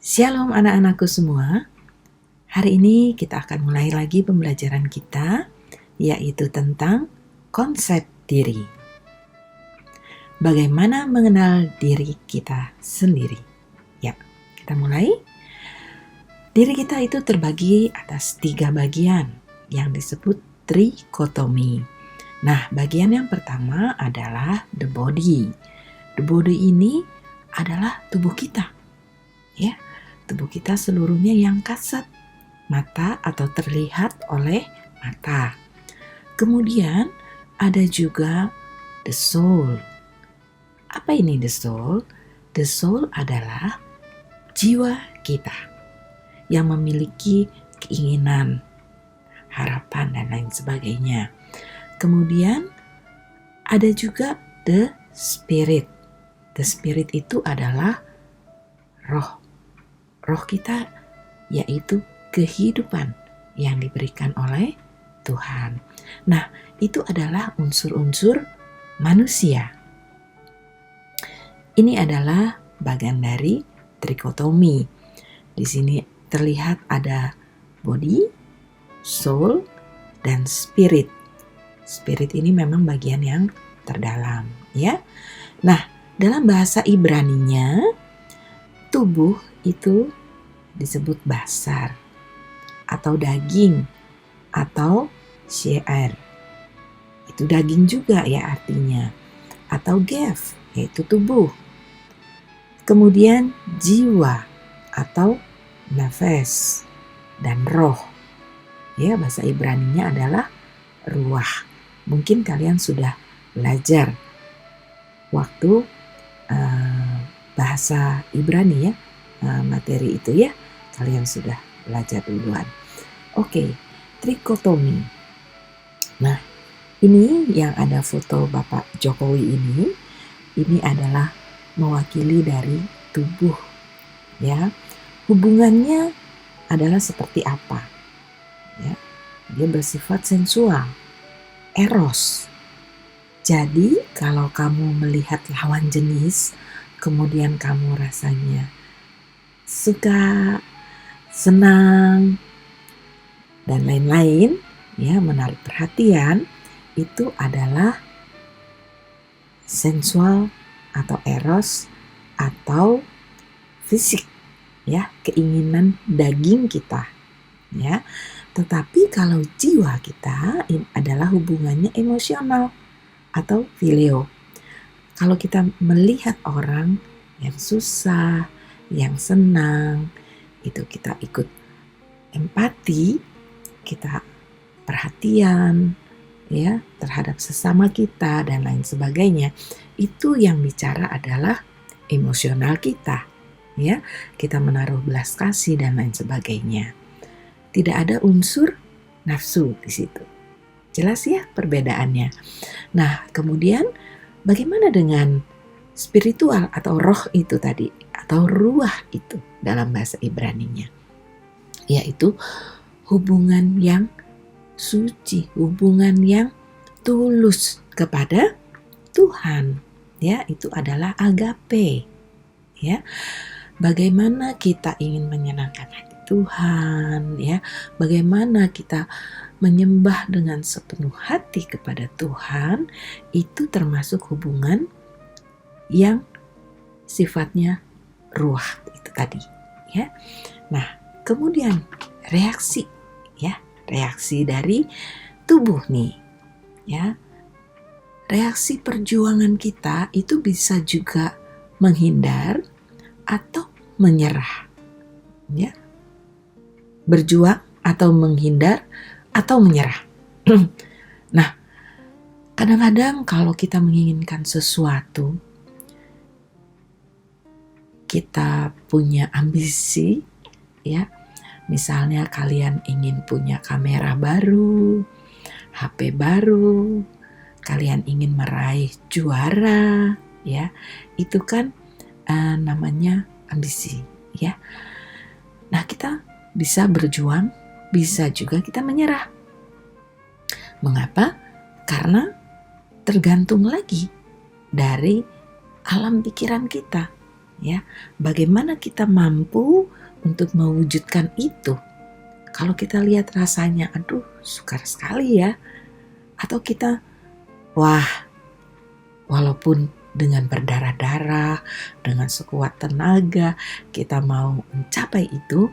Shalom anak-anakku semua. Hari ini kita akan mulai lagi pembelajaran kita, yaitu tentang konsep diri. Bagaimana mengenal diri kita sendiri? Ya, kita mulai. Diri kita itu terbagi atas 3 bagian yang disebut trikotomi. Nah, bagian yang pertama adalah the body. The body ini adalah tubuh kita. Ya, tubuh kita seluruhnya yang kasat mata atau terlihat oleh mata. Kemudian ada juga the soul. Apa ini the soul? The soul adalah jiwa kita yang memiliki keinginan, harapan, dan lain sebagainya. Kemudian ada juga the spirit. The spirit itu adalah roh kita, yaitu kehidupan yang diberikan oleh Tuhan. Nah, itu adalah unsur-unsur manusia. Ini adalah bagian dari trikotomi. Di sini terlihat ada body, soul, dan spirit. Spirit ini memang bagian yang terdalam, ya. Nah, dalam bahasa Ibraninya, tubuh itu disebut basar atau daging atau she'er. Itu daging juga ya artinya. Atau gef, yaitu tubuh. Kemudian jiwa atau nafes dan roh. Ya, bahasa Ibraninya adalah ruah. Mungkin kalian sudah belajar waktu bahasa Ibrani ya, materi itu ya, kalian sudah belajar duluan. Oke, trikotomi. Nah, ini yang ada foto Bapak Jokowi ini adalah mewakili dari tubuh ya. Hubungannya adalah seperti apa? Ya, dia bersifat sensual, eros. Jadi kalau kamu melihat lawan jenis, kemudian kamu rasanya suka, senang, dan lain-lain, ya, menarik perhatian, itu adalah sensual atau eros atau fisik, ya, keinginan daging kita, ya. Tetapi kalau jiwa kita adalah hubungannya emosional atau filio. Kalau kita melihat orang yang susah, yang senang, itu kita ikut empati, kita perhatian ya terhadap sesama kita dan lain sebagainya. Itu yang bicara adalah emosional kita, ya. Kita menaruh belas kasih dan lain sebagainya. Tidak ada unsur nafsu di situ. Jelas ya perbedaannya. Nah, kemudian bagaimana dengan spiritual atau roh itu tadi, atau ruah itu dalam bahasa Ibraninya? Yaitu hubungan yang suci, hubungan yang tulus kepada Tuhan. Ya, itu adalah agape. Ya. Bagaimana kita ingin menyenangkan hati Tuhan, ya. Bagaimana kita menyembah dengan sepenuh hati kepada Tuhan, itu termasuk hubungan yang sifatnya ruah itu tadi, ya. Nah, kemudian reaksi, ya, reaksi dari tubuh nih, ya. Reaksi perjuangan kita itu bisa juga menghindar atau menyerah, ya. Berjuang atau menghindar atau menyerah. Nah, kadang-kadang kalau kita menginginkan sesuatu, kita punya ambisi, ya. Misalnya kalian ingin punya kamera baru, HP baru, kalian ingin meraih juara, ya. Itu kan namanya ambisi, ya. Nah, kita bisa berjuang, bisa juga kita menyerah. Mengapa? Karena tergantung lagi dari alam pikiran kita. Ya, bagaimana kita mampu untuk mewujudkan itu? Kalau kita lihat rasanya, aduh, sukar sekali ya. Atau kita, wah, walaupun dengan berdarah-darah, dengan sekuat tenaga, kita mau mencapai itu,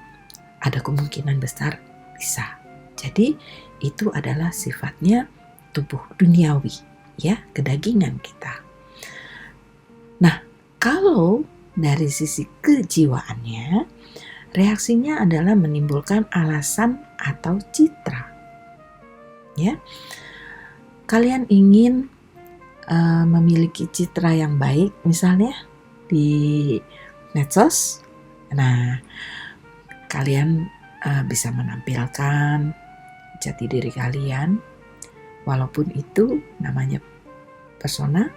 ada kemungkinan besar bisa. Jadi itu adalah sifatnya tubuh duniawi, ya, kedagingan kita. Nah, kalau dari sisi kejiwaannya, reaksinya adalah menimbulkan alasan atau citra. Ya, kalian ingin memiliki citra yang baik, misalnya di medsos. Nah, kalian bisa menampilkan jati diri kalian, walaupun itu namanya persona,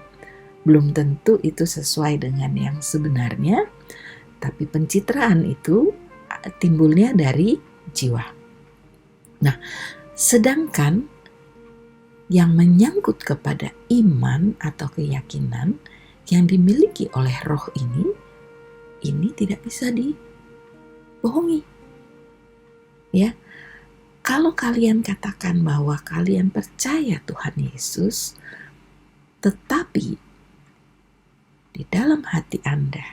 belum tentu itu sesuai dengan yang sebenarnya, tapi pencitraan itu timbulnya dari jiwa. Nah, sedangkan yang menyangkut kepada iman atau keyakinan yang dimiliki oleh roh ini tidak bisa dibohongi. Ya, kalau kalian katakan bahwa kalian percaya Tuhan Yesus, tetapi di dalam hati Anda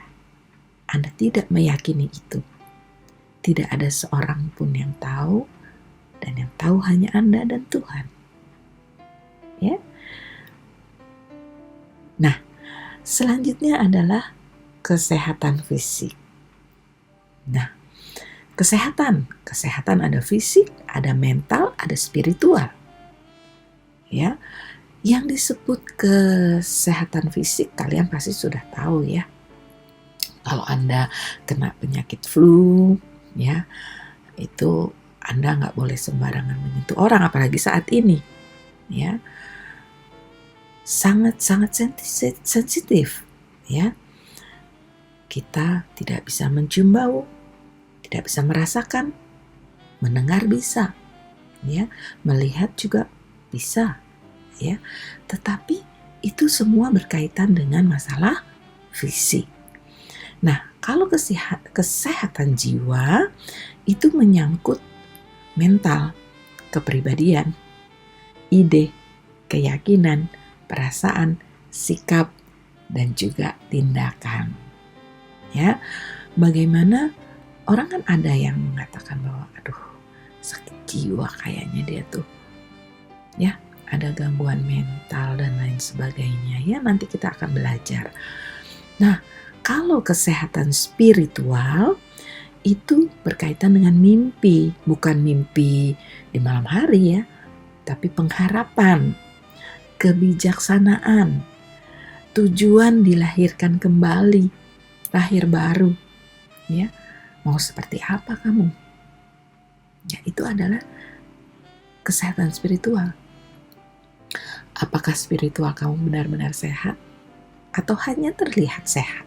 tidak meyakini itu. Tidak ada seorang pun yang tahu, dan yang tahu hanya Anda dan Tuhan. Ya. Nah, selanjutnya adalah kesehatan fisik. Nah, kesehatan ada fisik, ada mental, ada spiritual. Ya, yang disebut kesehatan fisik kalian pasti sudah tahu ya. Kalau Anda kena penyakit flu, ya, itu Anda nggak boleh sembarangan menyentuh orang, apalagi saat ini, ya. Sangat sensitif, ya. Kita tidak bisa mencium bau, tidak bisa merasakan, mendengar bisa, ya, melihat juga bisa, ya. Tetapi itu semua berkaitan dengan masalah fisik. Nah, kalau kesehatan jiwa itu menyangkut mental, kepribadian, ide, keyakinan, perasaan, sikap, dan juga tindakan. Ya, bagaimana orang kan ada yang mengatakan bahwa aduh, sakit jiwa kayaknya dia tuh. Ya, ada gangguan mental dan lain sebagainya. Ya, nanti kita akan belajar. Nah, kalau kesehatan spiritual itu berkaitan dengan mimpi, bukan mimpi di malam hari ya, tapi pengharapan, kebijaksanaan, tujuan dilahirkan kembali, lahir baru. Ya, mau seperti apa kamu? Ya, itu adalah kesehatan spiritual. Apakah spiritual kamu benar-benar sehat atau hanya terlihat sehat?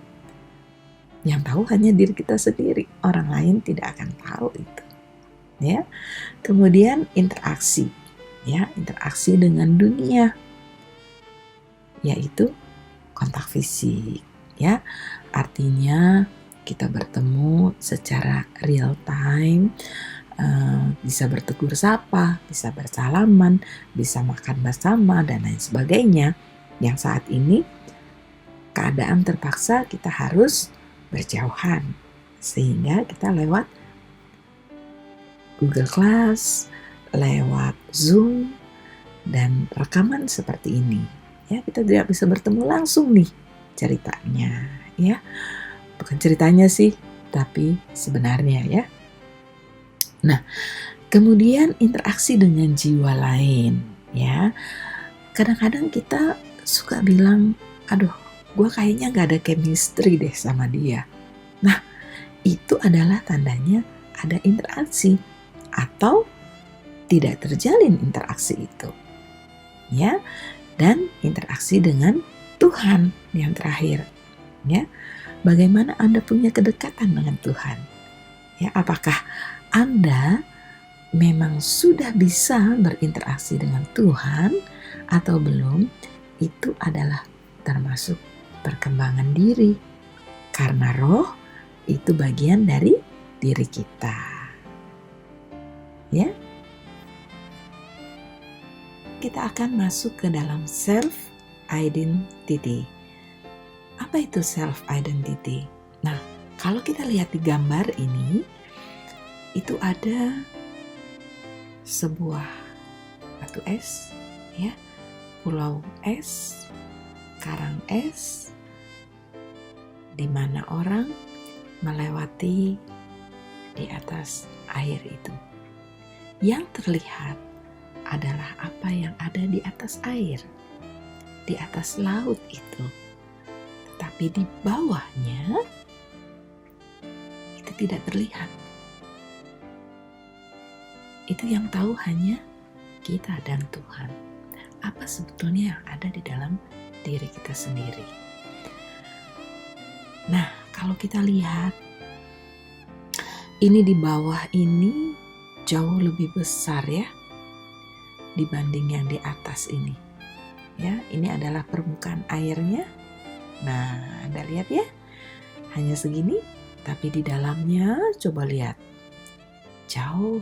Yang tahu hanya diri kita sendiri, orang lain tidak akan tahu itu. Ya. Kemudian interaksi, ya, interaksi dengan dunia, yaitu kontak fisik, ya. Artinya kita bertemu secara real time, bisa bertegur sapa, bisa bersalaman, bisa makan bersama dan lain sebagainya. Yang saat ini keadaan terpaksa kita harus berjauhan, sehingga kita lewat Google Class, lewat Zoom, dan rekaman seperti ini. Ya, kita tidak bisa bertemu langsung nih ceritanya, ya. Bukan ceritanya sih, tapi sebenarnya ya. Nah, kemudian interaksi dengan jiwa lain, ya. Kadang-kadang kita suka bilang, aduh, gue kayaknya gak ada chemistry deh sama dia. Nah, itu adalah tandanya ada interaksi atau tidak terjalin interaksi itu. Ya, dan interaksi dengan Tuhan yang terakhir. Ya, bagaimana Anda punya kedekatan dengan Tuhan? Ya, apakah Anda memang sudah bisa berinteraksi dengan Tuhan atau belum? Itu adalah termasuk perkembangan diri. Karena roh itu bagian dari diri kita. Ya. Kita akan masuk ke dalam self identity. Apa itu self identity? Nah, kalau kita lihat di gambar ini, itu ada sebuah batu es, ya, pulau es, karang es, di mana orang melewati di atas air itu. Yang terlihat adalah apa yang ada di atas air, di atas laut itu. Tetapi di bawahnya itu tidak terlihat. Itu yang tahu hanya kita dan Tuhan. Apa sebetulnya yang ada di dalam diri kita sendiri. Nah, kalau kita lihat, ini di bawah ini jauh lebih besar ya dibanding yang di atas ini. Ya, ini adalah permukaan airnya. Nah, Anda lihat ya, hanya segini, tapi di dalamnya coba lihat, jauh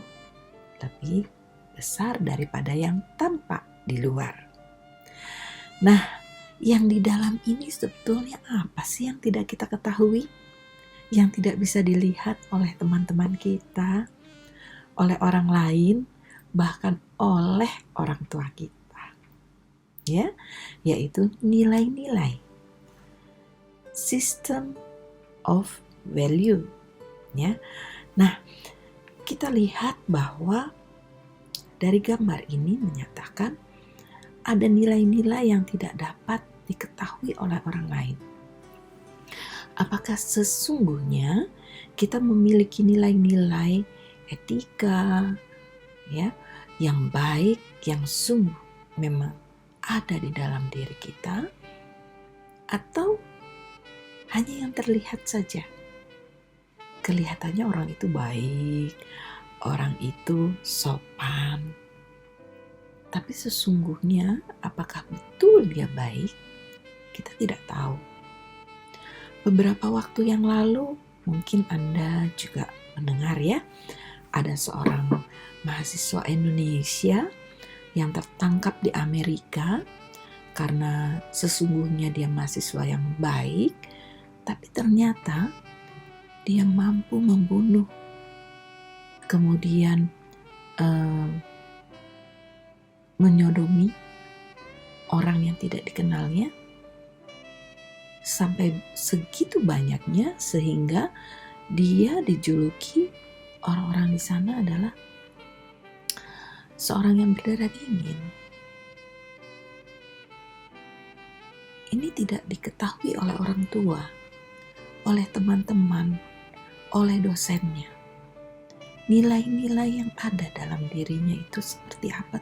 lebih besar daripada yang tampak di luar. Nah, yang di dalam ini sebetulnya apa sih yang tidak kita ketahui? Yang tidak bisa dilihat oleh teman-teman kita, oleh orang lain, bahkan oleh orang tua kita. Ya, yaitu nilai-nilai. System of value. Ya. Nah, kita lihat bahwa dari gambar ini menyatakan ada nilai-nilai yang tidak dapat diketahui oleh orang lain. Apakah sesungguhnya kita memiliki nilai-nilai etika ya yang baik, yang sungguh memang ada di dalam diri kita, atau hanya yang terlihat saja? Kelihatannya orang itu baik, orang itu sopan, tapi sesungguhnya apakah betul dia baik? Kita tidak tahu. Beberapa waktu yang lalu mungkin Anda juga mendengar ya, ada seorang mahasiswa Indonesia yang tertangkap di Amerika karena sesungguhnya dia mahasiswa yang baik, tapi ternyata dia mampu membunuh, kemudian menyodomi orang yang tidak dikenalnya, sampai segitu banyaknya sehingga dia dijuluki orang-orang di sana adalah seorang yang berdarah dingin. Ini tidak diketahui oleh orang tua, oleh teman-teman, oleh dosennya. Nilai-nilai yang ada dalam dirinya itu seperti apa?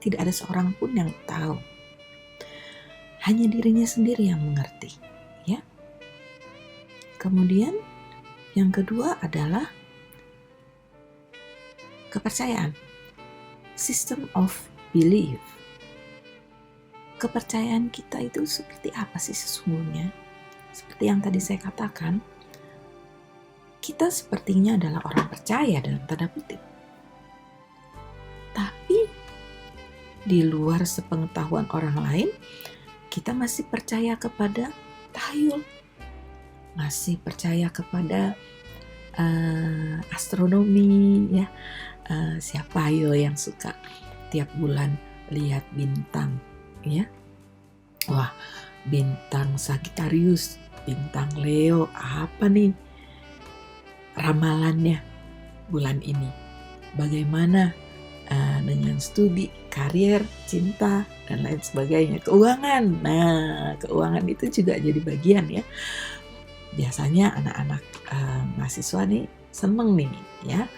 Tidak ada seorang pun yang tahu. Hanya dirinya sendiri yang mengerti, ya. Kemudian yang kedua adalah kepercayaan. System of belief. Kepercayaan kita itu seperti apa sih sesungguhnya? Seperti yang tadi saya katakan, kita sepertinya adalah orang percaya dalam tanda kutip. Tapi di luar sepengetahuan orang lain, kita masih percaya kepada tahayul, masih percaya kepada astronomi ya. Siapa yang suka tiap bulan lihat bintang ya? Wah, bintang Sagittarius, bintang Leo, apa nih ramalannya bulan ini? Bagaimana dengan studi, karir, cinta, dan lain sebagainya. Keuangan. Nah, keuangan itu juga jadi bagian ya. Biasanya anak-anak mahasiswa nih seneng nih ya.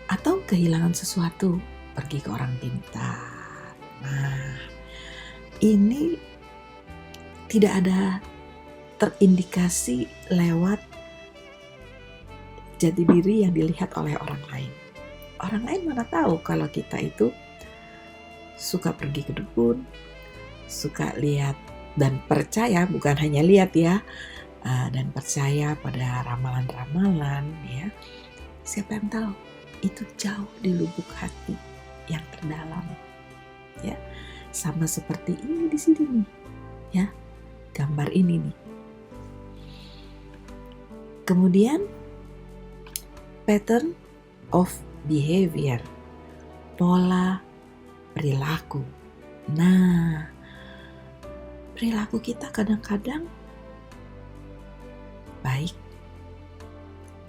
Atau kehilangan sesuatu, pergi ke orang pintar. Nah, ini tidak ada terindikasi lewat jati diri yang dilihat oleh orang lain. Orang lain mana tahu kalau kita itu suka pergi ke dukun, suka lihat dan percaya, bukan hanya lihat ya, dan percaya pada ramalan-ramalan, ya. Siapa yang tahu? Itu jauh di lubuk hati yang terdalam, ya. Sama seperti ini di sini nih, ya. Gambar ini nih. Kemudian pattern of behavior, pola perilaku. Nah, perilaku kita kadang-kadang baik,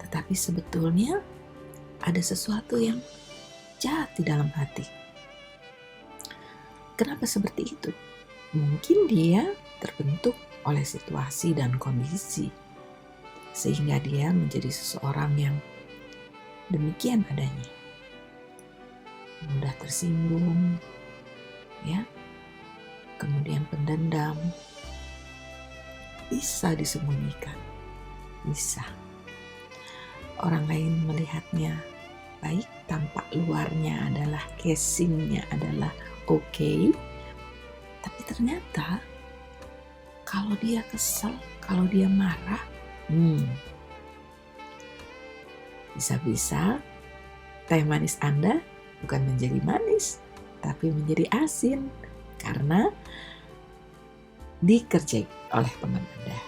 tetapi sebetulnya ada sesuatu yang jahat di dalam hati. Kenapa seperti itu? Mungkin dia terbentuk oleh situasi dan kondisi, sehingga dia menjadi seseorang yang demikian adanya. Mudah tersinggung, ya. Kemudian pendendam. Bisa disembunyikan, bisa. Orang lain melihatnya baik, tampak luarnya adalah casingnya adalah oke. Tapi ternyata kalau dia kesal, kalau dia marah, bisa-bisa teh manis Anda bukan menjadi manis, tapi menjadi asin karena dikerjain oleh teman Anda,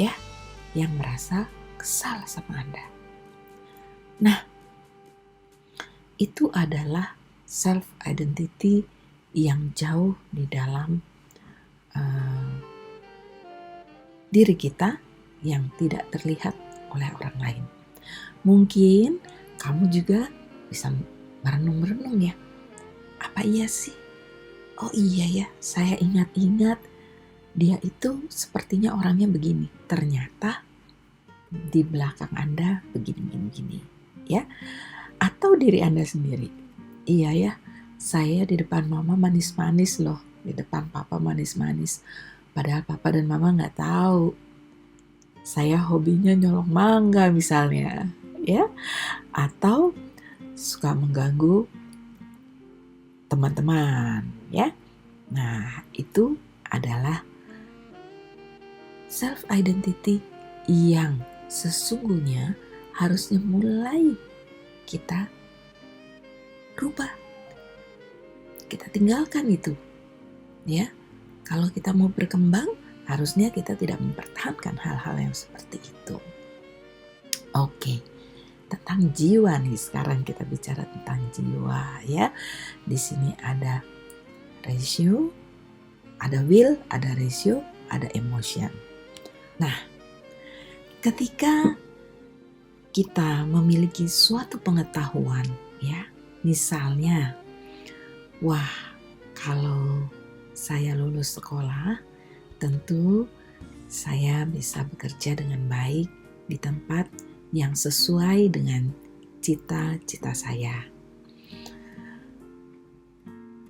ya, yang merasa kesal sama Anda. Nah, itu adalah self-identity yang jauh di dalam diri kita yang tidak terlihat oleh orang lain. Mungkin kamu juga bisa merenung-merenung ya. Apa iya sih? Oh iya ya, saya ingat-ingat dia itu sepertinya orangnya begini. Ternyata di belakang Anda begini, ya. Atau diri Anda sendiri. Iya ya, saya di depan mama manis-manis loh. Di depan papa manis-manis. Padahal papa dan mama gak tahu. Saya hobinya nyolong mangga misalnya, ya. Atau suka mengganggu teman-teman, ya. Nah, itu adalah self-identity yang sesungguhnya harusnya mulai kita rubah. Kita tinggalkan itu, ya. Kalau kita mau berkembang, harusnya kita tidak mempertahankan hal-hal yang seperti itu. Oke, tentang jiwa nih, sekarang kita bicara tentang jiwa, ya. Di sini ada ratio, ada will, ada ratio, ada emotion. Nah, ketika kita memiliki suatu pengetahuan, ya, misalnya, wah, kalau saya lulus sekolah, tentu saya bisa bekerja dengan baik di tempat yang sesuai dengan cita-cita saya.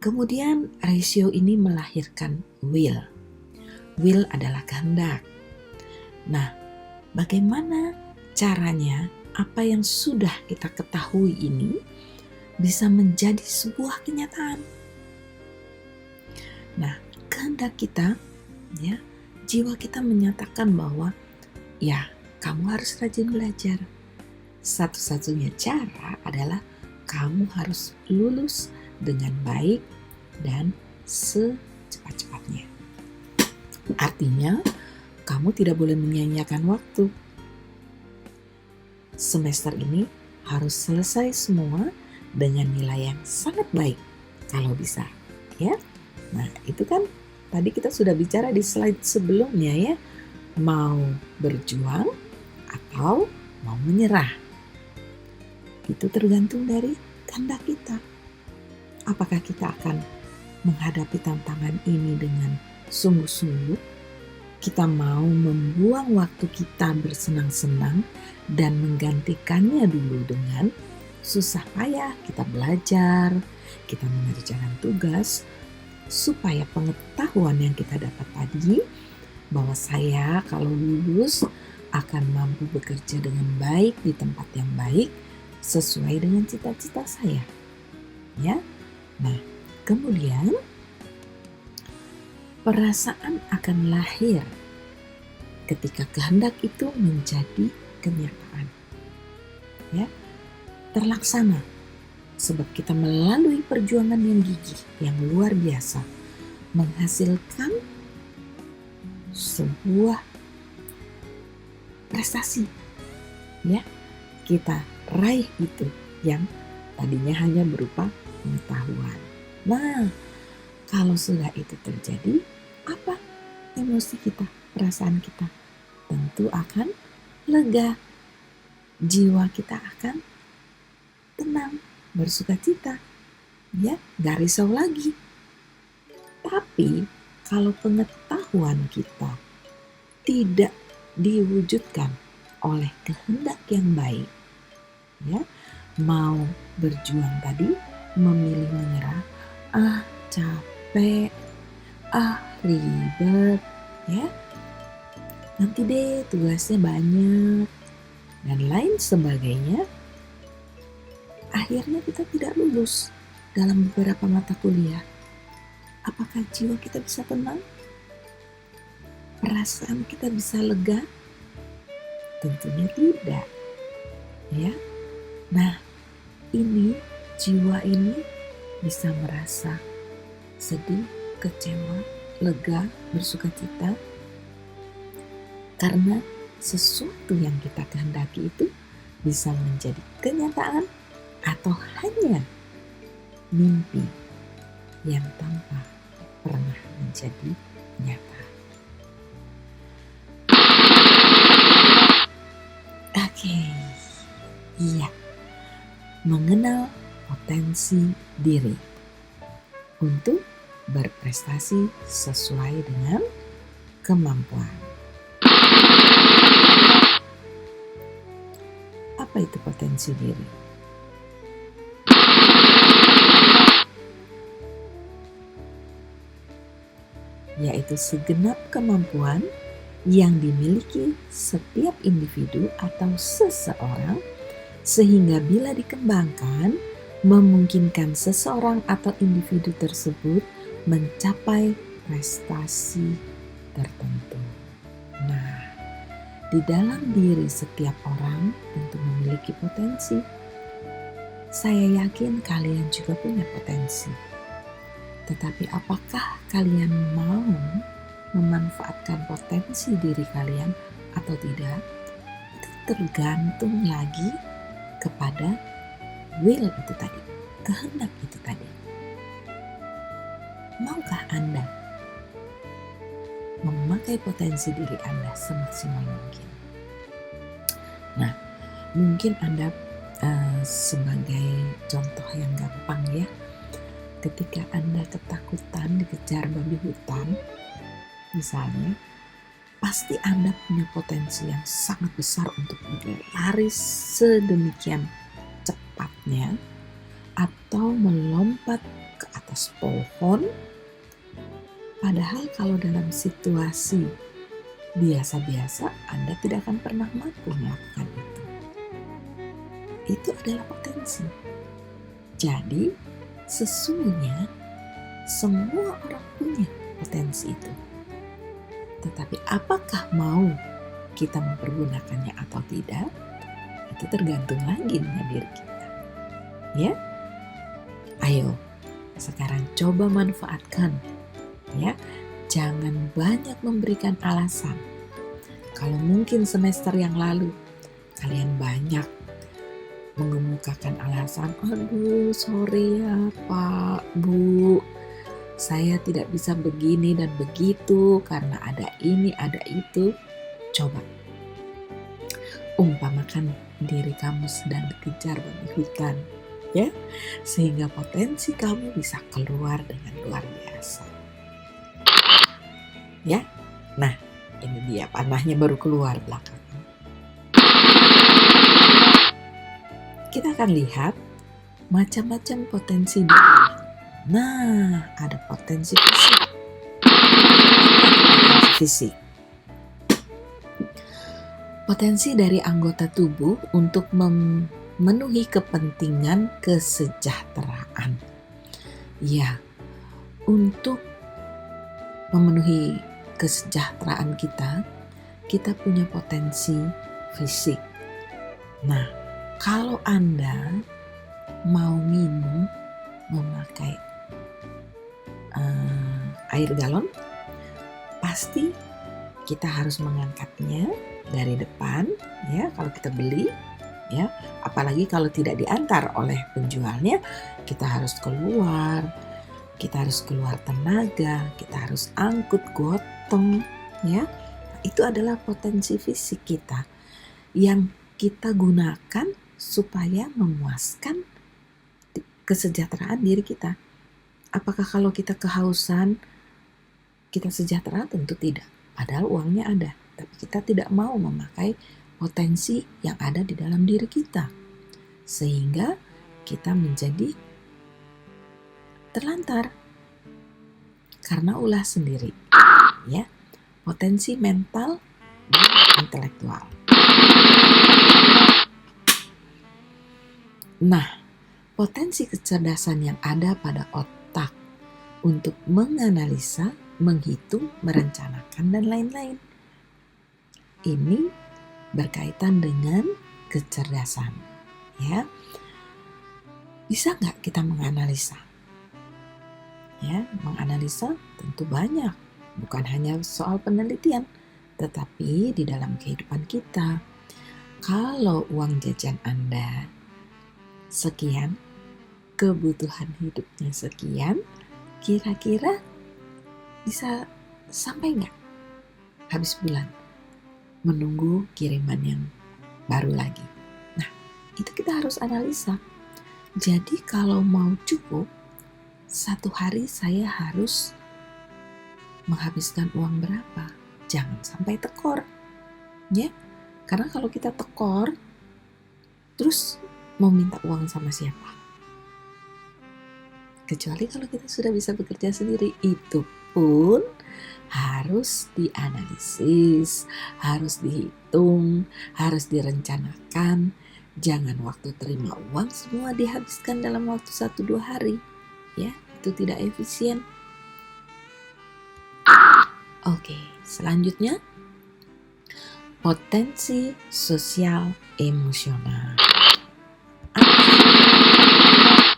Kemudian ratio ini melahirkan will. Will adalah kehendak. Nah, bagaimana caranya apa yang sudah kita ketahui ini bisa menjadi sebuah kenyataan? Nah, kehendak kita, ya, jiwa kita menyatakan bahwa ya, kamu harus rajin belajar. Satu-satunya cara adalah kamu harus lulus dengan baik dan secepat-cepatnya. Artinya, kamu tidak boleh menyia-nyiakan waktu. Semester ini harus selesai semua dengan nilai yang sangat baik kalau bisa, ya. Nah, itu kan tadi kita sudah bicara di slide sebelumnya, ya. Mau berjuang atau mau menyerah. Itu tergantung dari kehendak kita. Apakah kita akan menghadapi tantangan ini dengan sungguh-sungguh? Kita mau membuang waktu kita bersenang-senang dan menggantikannya dulu dengan susah payah kita belajar, kita mengerjakan tugas, supaya pengetahuan yang kita dapat tadi bahwa saya kalau lulus akan mampu bekerja dengan baik di tempat yang baik sesuai dengan cita-cita saya, ya. Nah, kemudian perasaan akan lahir ketika kehendak itu menjadi kenyataan, ya, terlaksana, sebab kita melalui perjuangan yang gigih, yang luar biasa, menghasilkan sebuah prestasi, ya, kita raih itu yang tadinya hanya berupa pengetahuan. Nah, kalau sudah itu terjadi, apa emosi kita, perasaan kita? Tentu akan lega, jiwa kita akan tenang, bersukacita, ya, gak risau lagi. Tapi kalau pengetahuan kita tidak diwujudkan oleh kehendak yang baik, ya, mau berjuang tadi, memilih menyerah, capek, ribet, ya, nanti deh tugasnya banyak, dan lain sebagainya, akhirnya kita tidak lulus dalam beberapa mata kuliah. Apakah jiwa kita bisa tenang? Perasaan kita bisa lega? Tentunya tidak, ya. Nah, ini jiwa ini bisa merasa sedih, kecewa, lega, bersukacita karena sesuatu yang kita kehendaki itu bisa menjadi kenyataan atau hanya mimpi yang tanpa pernah menjadi nyata. Oke, iya, mengenal potensi diri untuk berprestasi sesuai dengan kemampuan. Apa itu potensi diri? Yaitu segenap kemampuan yang dimiliki setiap individu atau seseorang, sehingga bila dikembangkan memungkinkan seseorang atau individu tersebut mencapai prestasi tertentu. Nah, di dalam diri setiap orang tentu memiliki potensi. Saya yakin kalian juga punya potensi. Tetapi apakah kalian mau memanfaatkan potensi diri kalian atau tidak? Itu tergantung lagi kepada will itu tadi, kehendak itu tadi. Maukah Anda memakai potensi diri Anda semaksimal mungkin? Nah, mungkin Anda sebagai contoh yang gampang, ya, ketika Anda ketakutan dikejar babi hutan, misalnya, pasti Anda punya potensi yang sangat besar untuk berlari sedemikian cepatnya atau melompat ke atas pohon. Padahal kalau dalam situasi biasa-biasa Anda tidak akan pernah mampu melakukan itu. Itu adalah potensi. Jadi sesungguhnya semua orang punya potensi itu. Tetapi apakah mau kita mempergunakannya atau tidak? Itu tergantung lagi dengan diri kita. Ya, ayo sekarang coba manfaatkan, ya. Jangan banyak memberikan alasan. Kalau mungkin semester yang lalu kalian banyak mengemukakan alasan, aduh sorry ya Pak, Bu, saya tidak bisa begini dan begitu karena ada ini, ada itu. Coba umpamakan diri kamu sedang dikejar babi hutan, ya, sehingga potensi kamu bisa keluar dengan luar biasa. Ya, nah ini dia panahnya baru keluar belakangan. Kita akan lihat macam-macam potensi diri. Nah, ada potensi fisik. Potensi dari anggota tubuh untuk memenuhi kepentingan kesejahteraan. Ya, untuk memenuhi kesejahteraan kita, kita punya potensi fisik. Nah, kalau Anda mau minum memakai air galon, pasti kita harus mengangkatnya dari depan, ya, kalau kita beli, ya. Apalagi kalau tidak diantar oleh penjualnya, kita harus keluar tenaga, kita harus angkut gotong, ya. Itu adalah potensi fisik kita yang kita gunakan supaya memuaskan kesejahteraan diri kita. Apakah kalau kita kehausan, kita sejahtera? Tentu tidak. Padahal uangnya ada, tapi kita tidak mau memakai potensi yang ada di dalam diri kita. Sehingga kita menjadi terlantar karena ulah sendiri, ya. Potensi mental dan intelektual. Nah, potensi kecerdasan yang ada pada otak untuk menganalisa, menghitung, merencanakan, dan lain-lain. Ini berkaitan dengan kecerdasan, ya. Bisa nggak kita menganalisa? Ya, menganalisa tentu banyak. Bukan hanya soal penelitian, tetapi di dalam kehidupan kita. Kalau uang jajan Anda sekian, kebutuhan hidupnya sekian, kira-kira bisa sampai nggak habis bulan menunggu kiriman yang baru lagi? Nah, itu kita harus analisa. Jadi kalau mau cukup, satu hari saya harus menghabiskan uang berapa? Jangan sampai tekor, ya. Karena kalau kita tekor, terus mau minta uang sama siapa? Kecuali kalau kita sudah bisa bekerja sendiri, itu pun harus dianalisis, harus dihitung, harus direncanakan. Jangan waktu terima uang semua dihabiskan dalam waktu 1-2 hari, ya. Itu tidak efisien. Oke, selanjutnya potensi sosial emosional.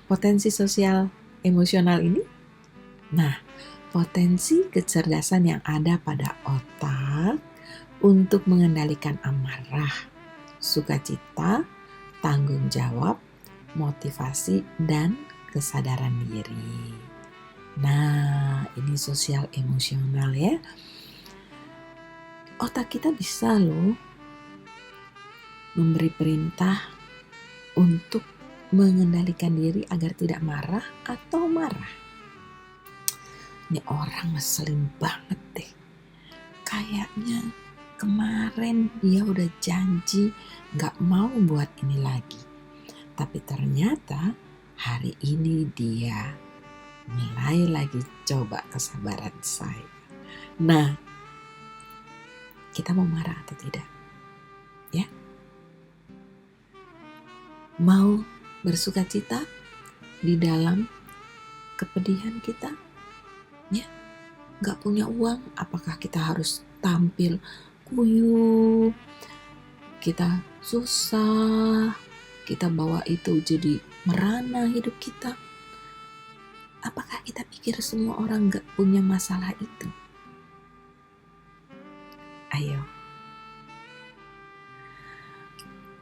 Potensi sosial emosional ini? Nah, potensi kecerdasan yang ada pada otak untuk mengendalikan amarah, sukacita, tanggung jawab, motivasi, dan kesadaran diri. Nah, ini sosial emosional, ya. Otak kita bisa loh memberi perintah untuk mengendalikan diri agar tidak marah atau marah. Ini orang ngeselin banget deh. Kayaknya kemarin dia udah janji gak mau buat ini lagi. Tapi ternyata hari ini dia mulai lagi coba kesabaran saya. Nah, kita mau marah atau tidak? Ya? Mau bersukacita di dalam kepedihan kita? Ya? Gak punya uang, apakah kita harus tampil kuyup? Kita susah, kita bawa itu jadi merana hidup kita. Apakah kita pikir semua orang gak punya masalah itu? Ayo.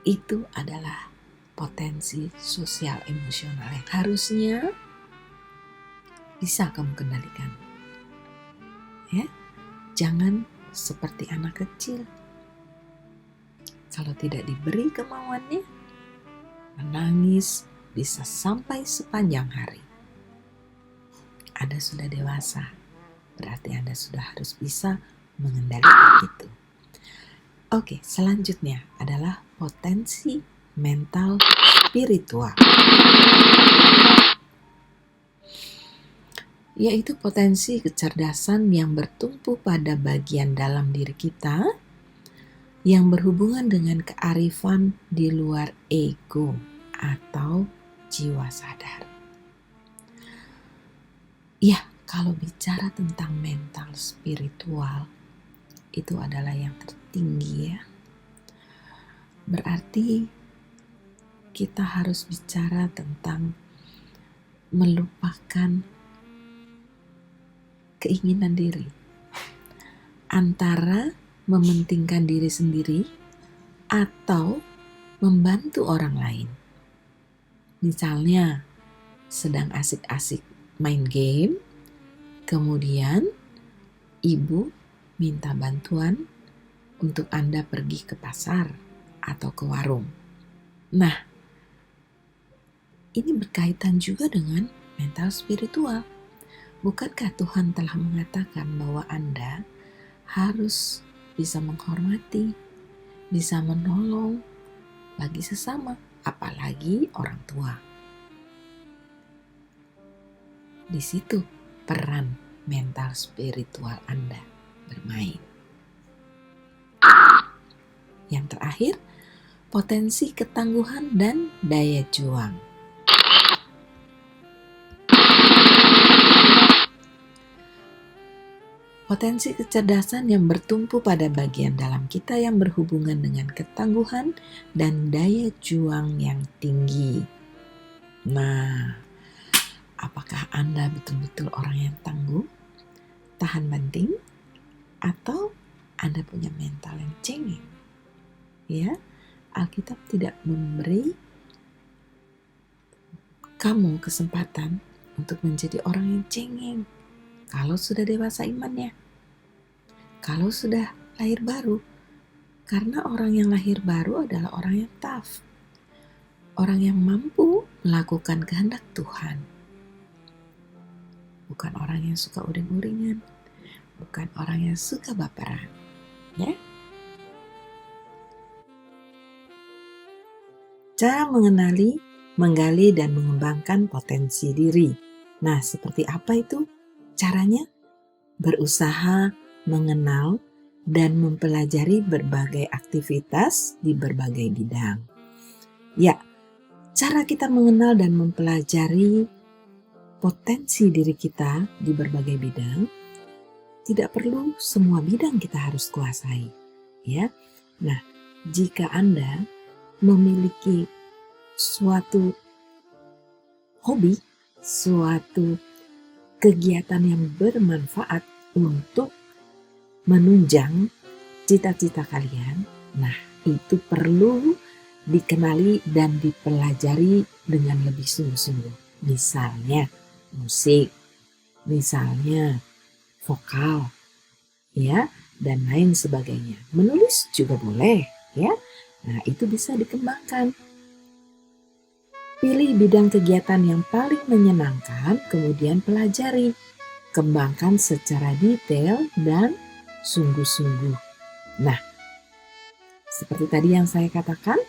Itu adalah potensi sosial emosional yang harusnya bisa kamu kendalikan. Ya, jangan seperti anak kecil. Kalau tidak diberi kemauannya, menangis bisa sampai sepanjang hari. Anda sudah dewasa, berarti Anda sudah harus bisa mengendalikan itu. Oke, selanjutnya adalah potensi mental spiritual. Yaitu potensi kecerdasan yang bertumpu pada bagian dalam diri kita yang berhubungan dengan kearifan di luar ego atau jiwa sadar. Ya, kalau bicara tentang mental spiritual, itu adalah yang tinggi ya. Berarti kita harus bicara tentang melupakan keinginan diri. Antara mementingkan diri sendiri atau membantu orang lain. Misalnya sedang asik-asik main game, kemudian ibu minta bantuan untuk Anda pergi ke pasar atau ke warung. Nah, ini berkaitan juga dengan mental spiritual. Bukankah Tuhan telah mengatakan bahwa Anda harus bisa menghormati, bisa menolong bagi sesama, apalagi orang tua. Di situ peran mental spiritual Anda bermain. Yang terakhir, potensi ketangguhan dan daya juang. Potensi kecerdasan yang bertumpu pada bagian dalam kita yang berhubungan dengan ketangguhan dan daya juang yang tinggi. Nah, apakah Anda betul-betul orang yang tangguh, tahan banting, atau Anda punya mental yang cengeng? Ya, Alkitab tidak memberi kamu kesempatan untuk menjadi orang yang cengeng. Kalau sudah dewasa imannya, kalau sudah lahir baru, karena orang yang lahir baru adalah orang yang tough, orang yang mampu melakukan kehendak Tuhan, bukan orang yang suka uring-uringan, bukan orang yang suka baperan, ya. Cara mengenali, menggali, dan mengembangkan potensi diri. Nah, seperti apa itu? Caranya berusaha mengenal dan mempelajari berbagai aktivitas di berbagai bidang. Ya, cara kita mengenal dan mempelajari potensi diri kita di berbagai bidang, tidak perlu semua bidang kita harus kuasai. Ya, nah, jika Anda memiliki suatu hobi, suatu kegiatan yang bermanfaat untuk menunjang cita-cita kalian, nah itu perlu dikenali dan dipelajari dengan lebih sungguh-sungguh. Misalnya musik, misalnya vokal, ya, dan lain sebagainya. Menulis juga boleh, ya. Nah, itu bisa dikembangkan. Pilih bidang kegiatan yang paling menyenangkan, kemudian pelajari. Kembangkan secara detail dan sungguh-sungguh. Nah, seperti tadi yang saya katakan,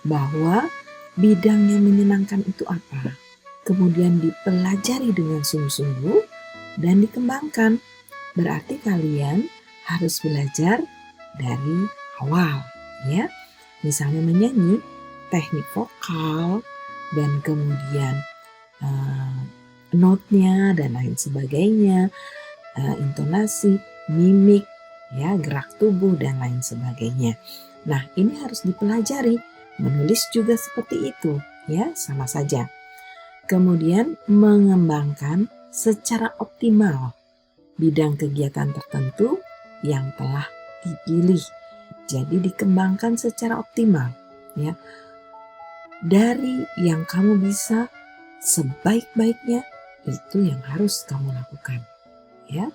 bahwa bidang yang menyenangkan itu apa? Kemudian dipelajari dengan sungguh-sungguh dan dikembangkan. Berarti kalian harus belajar dari awal, ya. Misalnya menyanyi, teknik vokal, dan kemudian notnya dan lain sebagainya, intonasi, mimik, ya, gerak tubuh dan lain sebagainya. Nah, ini harus dipelajari. Menulis juga seperti itu, ya, sama saja. Kemudian mengembangkan secara optimal bidang kegiatan tertentu yang telah dipilih. Jadi dikembangkan secara optimal, ya. Dari yang kamu bisa sebaik-baiknya, itu yang harus kamu lakukan, ya.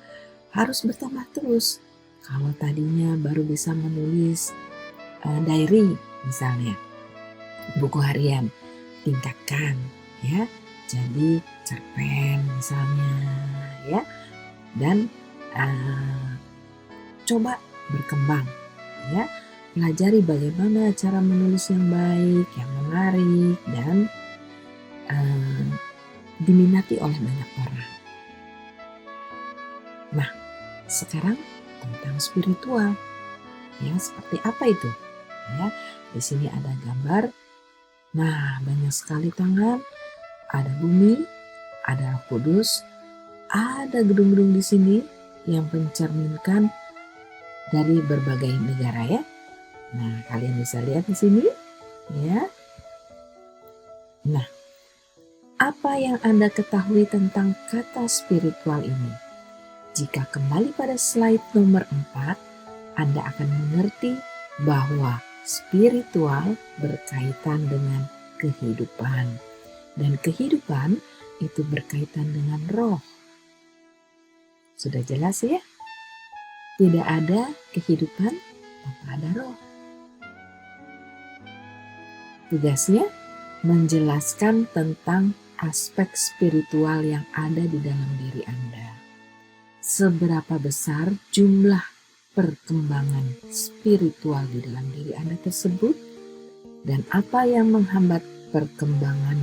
Harus bertambah terus. Kalau tadinya baru bisa menulis diary misalnya, buku harian, tingkatkan, ya. Jadi cerpen misalnya, ya. Dan coba berkembang, ya. Pelajari bagaimana cara menulis yang baik, yang menarik, dan diminati oleh banyak orang. Nah, sekarang tentang spiritual, ya, seperti apa itu? Ya, di sini ada gambar. Nah, banyak sekali tangan, ada bumi, ada Roh Kudus, ada gedung-gedung di sini yang mencerminkan dari berbagai negara ya. Nah, kalian bisa lihat di sini ya. Nah, apa yang Anda ketahui tentang kata spiritual ini? Jika kembali pada slide nomor 4, Anda akan mengerti bahwa spiritual berkaitan dengan kehidupan. Dan kehidupan itu berkaitan dengan roh. Sudah jelas ya? Tidak ada kehidupan tanpa ada roh. Tugasnya menjelaskan tentang aspek spiritual yang ada di dalam diri Anda. Seberapa besar jumlah perkembangan spiritual di dalam diri Anda tersebut, dan apa yang menghambat perkembangan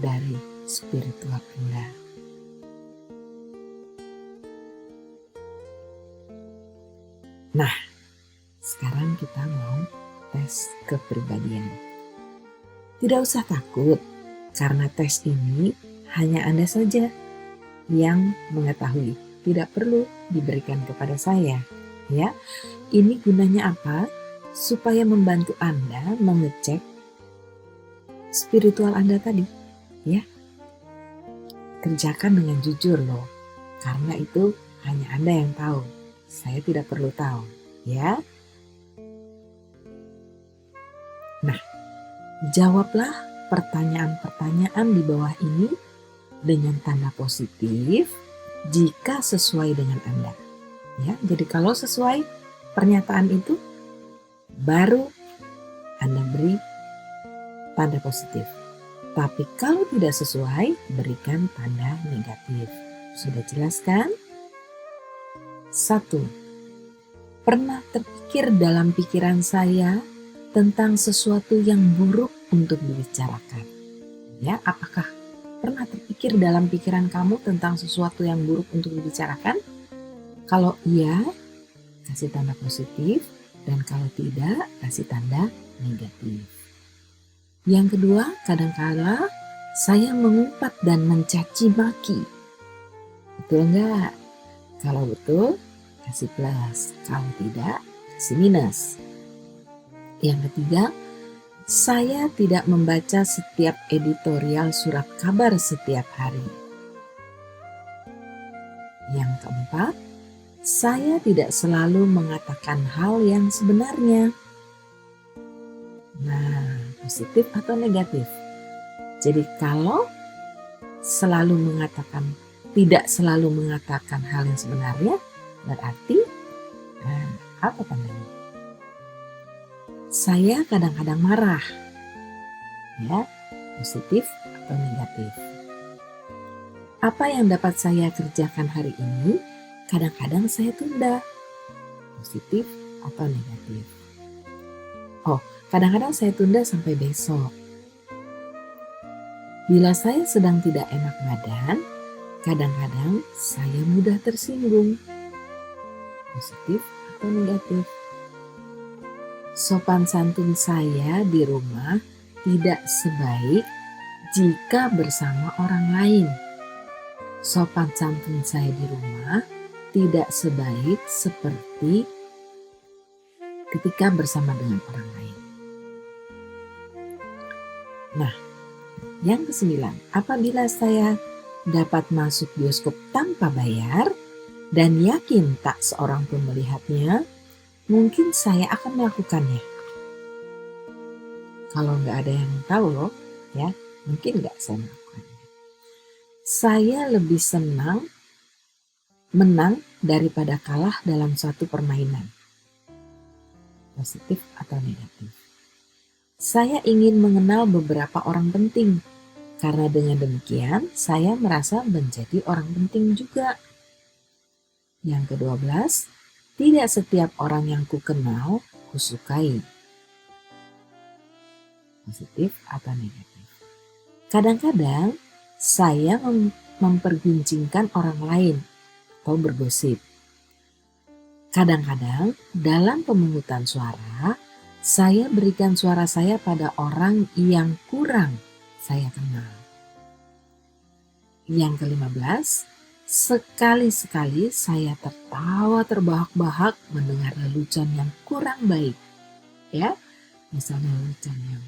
dari spiritual Anda. Nah, sekarang kita mau tes kepribadian. Tidak usah takut, karena tes ini hanya Anda saja yang mengetahui. Tidak perlu diberikan kepada saya. Ya, ini gunanya apa? Supaya membantu Anda mengecek spiritual Anda tadi. Ya, kerjakan dengan jujur loh, karena itu hanya Anda yang tahu. Saya tidak perlu tahu, ya. Nah, jawablah pertanyaan-pertanyaan di bawah ini dengan tanda positif jika sesuai dengan Anda. Ya, jadi kalau sesuai pernyataan itu, baru Anda beri tanda positif. Tapi kalau tidak sesuai, berikan tanda negatif. Sudah jelas kan? 1. Pernah terpikir dalam pikiran saya tentang sesuatu yang buruk untuk dibicarakan? Ya, apakah pernah terpikir dalam pikiran kamu tentang sesuatu yang buruk untuk dibicarakan? Kalau iya, kasih tanda positif, dan kalau tidak, kasih tanda negatif. Yang kedua, kadang-kala saya mengumpat dan mencaci maki. Betul enggak? Kalau betul, kasih plus. Kalau tidak, kasih minus. Yang ketiga, saya tidak membaca setiap editorial surat kabar setiap hari. Yang keempat, saya tidak selalu mengatakan hal yang sebenarnya. Nah, positif atau negatif? Jadi kalau tidak selalu mengatakan hal yang sebenarnya, berarti apa tandanya? Saya kadang-kadang marah. Ya, positif atau negatif? Apa yang dapat saya kerjakan hari ini, kadang-kadang saya tunda. Positif atau negatif? Oh, kadang-kadang saya tunda sampai besok. Bila saya sedang tidak enak badan, kadang-kadang saya mudah tersinggung. Positif atau negatif? Sopan santun saya di rumah tidak sebaik jika bersama orang lain. Sopan santun saya di rumah tidak sebaik seperti ketika bersama dengan orang lain. Nah, yang ke-9, apabila saya dapat masuk bioskop tanpa bayar dan yakin tak seorang pun melihatnya, mungkin saya akan melakukannya. Kalau nggak ada yang tahu loh, ya, mungkin nggak saya melakukannya. Saya lebih senang menang daripada kalah dalam suatu permainan. Positif atau negatif? Saya ingin mengenal beberapa orang penting, karena dengan demikian saya merasa menjadi orang penting juga. Yang ke-12, tidak setiap orang yang kukenal kusukai. Positif atau negatif? Kadang-kadang saya memperguncingkan orang lain atau bergosip. Kadang-kadang dalam pemungutan suara, saya berikan suara saya pada orang yang kurang saya kenal. Yang ke-15, Sekali-sekali saya tertawa terbahak-bahak mendengar lelucon yang kurang baik. Ya, misalnya lelucon yang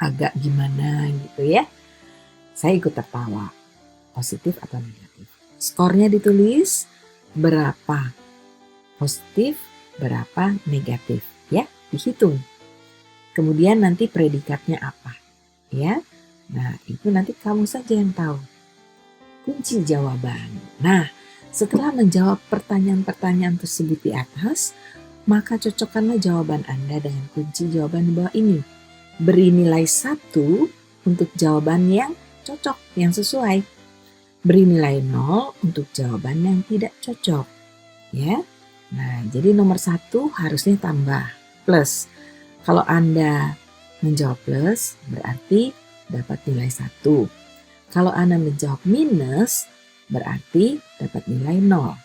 agak gimana gitu ya. Saya ikut tertawa, positif atau negatif. Skornya ditulis berapa positif, berapa negatif, ya, dihitung. Kemudian nanti predikatnya apa, ya. Nah, itu nanti kamu saja yang tahu. Kunci jawaban. Nah, setelah menjawab pertanyaan-pertanyaan tersebut di atas, maka cocokkanlah jawaban Anda dengan kunci jawaban di bawah ini. Beri nilai 1 untuk jawaban yang cocok, yang sesuai. Beri nilai 0 untuk jawaban yang tidak cocok. Ya. Nah, jadi nomor 1 harusnya tambah, plus. Kalau Anda menjawab plus, berarti dapat nilai 1. Kalau Anda menjawab minus, berarti dapat nilai 0.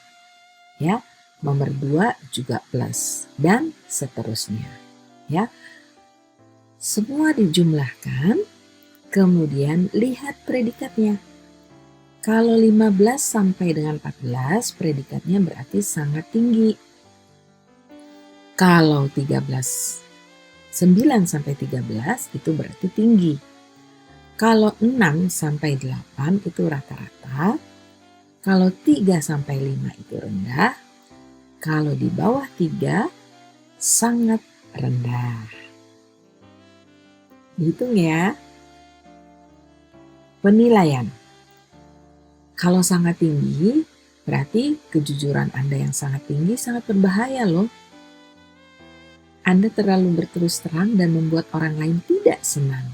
Ya, nomor 2 juga plus, dan seterusnya. Ya, semua dijumlahkan, kemudian lihat predikatnya. Kalau 15 sampai dengan 14, predikatnya berarti sangat tinggi. Kalau 9 sampai 13 itu berarti tinggi. Kalau 6 sampai 8 itu rata-rata. Kalau 3 sampai 5 itu rendah. Kalau di bawah 3 sangat rendah. Dihitung ya. Penilaian. Kalau sangat tinggi, berarti kejujuran Anda yang sangat tinggi sangat berbahaya loh. Anda terlalu berterus terang dan membuat orang lain tidak senang.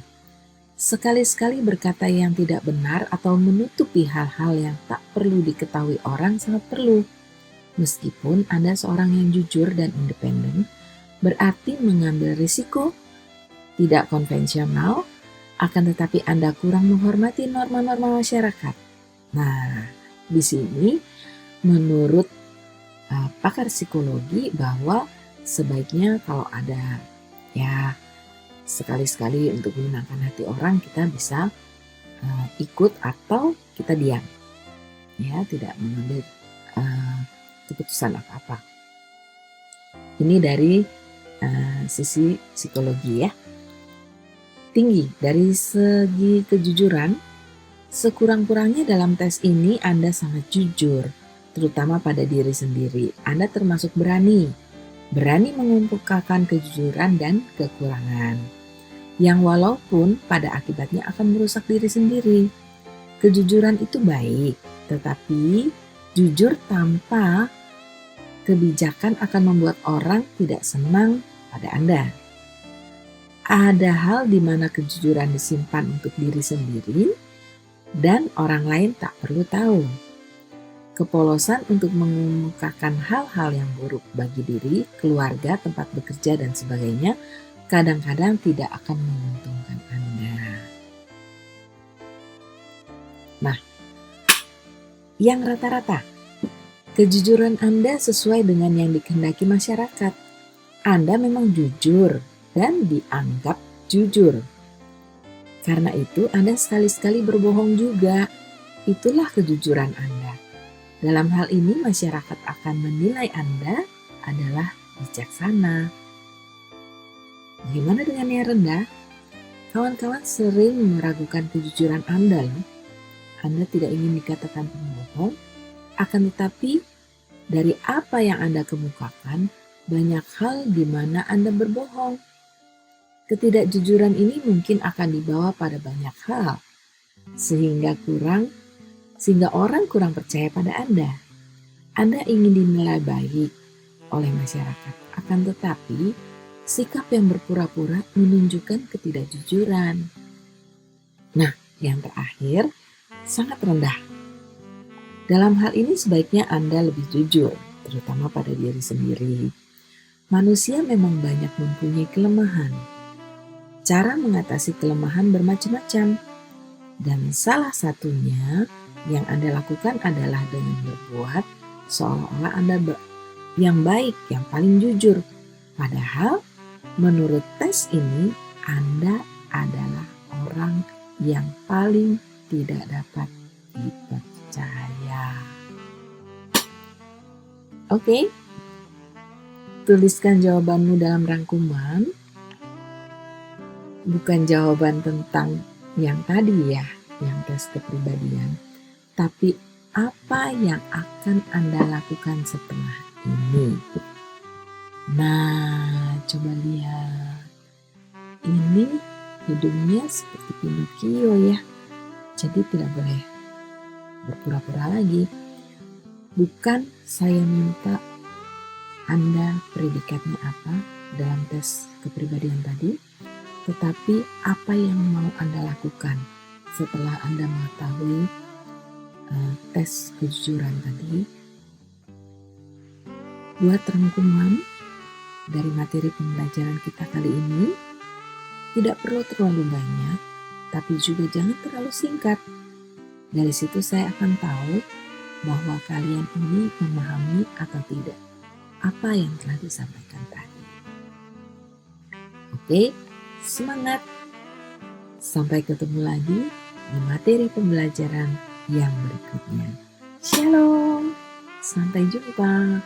Sekali-sekali berkata yang tidak benar atau menutupi hal-hal yang tak perlu diketahui orang sangat perlu. Meskipun Anda seorang yang jujur dan independen, berarti mengambil risiko, tidak konvensional, akan tetapi Anda kurang menghormati norma-norma masyarakat. Nah, di sini menurut pakar psikologi bahwa sebaiknya kalau ada ya sekali-sekali untuk menyenangkan hati orang kita bisa ikut atau kita diam. Ya, tidak mengambil keputusan apa-apa. Ini dari sisi psikologi ya. Tinggi dari segi kejujuran. Sekurang-kurangnya dalam tes ini Anda sangat jujur, terutama pada diri sendiri. Anda termasuk berani mengemukakan kejujuran dan kekurangan, yang walaupun pada akibatnya akan merusak diri sendiri. Kejujuran itu baik, tetapi jujur tanpa kebijakan akan membuat orang tidak senang pada Anda. Ada hal di mana kejujuran disimpan untuk diri sendiri, dan orang lain tak perlu tahu. Kepolosan untuk mengemukakan hal-hal yang buruk bagi diri, keluarga, tempat bekerja, dan sebagainya kadang-kadang tidak akan menguntungkan Anda. Nah, yang rata-rata, kejujuran Anda sesuai dengan yang dikehendaki masyarakat. Anda memang jujur dan dianggap jujur. Karena itu Anda sekali-sekali berbohong juga. Itulah kejujuran Anda. Dalam hal ini masyarakat akan menilai Anda adalah bijaksana. Bagaimana dengan yang rendah? Kawan-kawan sering meragukan kejujuran Anda loh. Anda tidak ingin dikatakan pembohong, akan tetapi dari apa yang Anda kemukakan, banyak hal di mana Anda berbohong. Ketidakjujuran ini mungkin akan dibawa pada banyak hal, sehingga orang kurang percaya pada Anda. Anda ingin dinilai baik oleh masyarakat, akan tetapi sikap yang berpura-pura menunjukkan ketidakjujuran. Nah, yang terakhir, sangat rendah. Dalam hal ini sebaiknya Anda lebih jujur, terutama pada diri sendiri. Manusia memang banyak mempunyai kelemahan. Cara mengatasi kelemahan bermacam-macam, dan salah satunya yang Anda lakukan adalah dengan berbuat seolah-olah Anda yang baik, yang paling jujur. Padahal menurut tes ini Anda adalah orang yang paling tidak dapat dipercaya. Oke, tuliskan jawabanmu dalam rangkuman. Bukan jawaban tentang yang tadi ya, yang tes kepribadian, tapi apa yang akan Anda lakukan setelah ini. Nah, coba lihat. Ini hidungnya seperti Pinocchio ya. Jadi tidak boleh berpura-pura lagi. Bukan saya minta Anda predikatnya apa dalam tes kepribadian tadi, tetapi apa yang mau Anda lakukan setelah Anda mengetahui tes kejujuran tadi. Buat rangkuman dari materi pembelajaran kita kali ini. Tidak perlu terlalu banyak, tapi juga jangan terlalu singkat. Dari situ saya akan tahu bahwa kalian ini memahami atau tidak apa yang telah disampaikan tadi. Oke, semangat! Sampai ketemu lagi di materi pembelajaran yang berikutnya. Shalom, sampai jumpa.